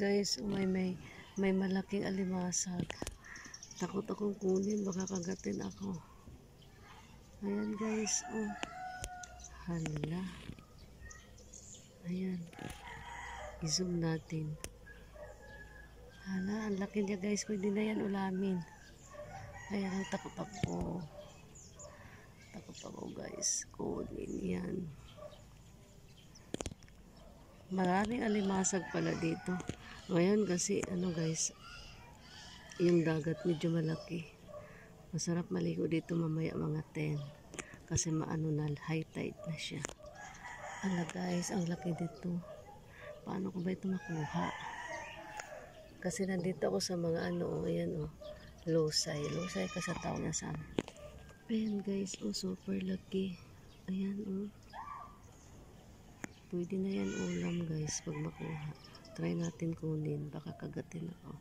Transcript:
guys, may malaking alimasag. Takot akong kunin, baka kagatin ako. Ayan guys, oh. Hala. Ayan. I-zoom natin. Hala, ang laki niya guys. Pwede na yan ulamin. Ayan, ang takot ako. Takot ako guys. Kunin yan. Maraming alimasag pala dito. Ngayon kasi, ano guys, yung dagat medyo malaki. Masarap maligo dito mamaya mga 10. Kasi maano na, high tide na siya. Ala guys, ang laki dito. Paano ko ba ito makuha? Kasi nandito ako sa mga ano, ayan oh, losay. Losay ka sa tao na saan. Ayan guys, oh, super laki. Ayan oh. Pwede na yan ulam guys pag makuha. Try natin kunin, baka kagatin ako.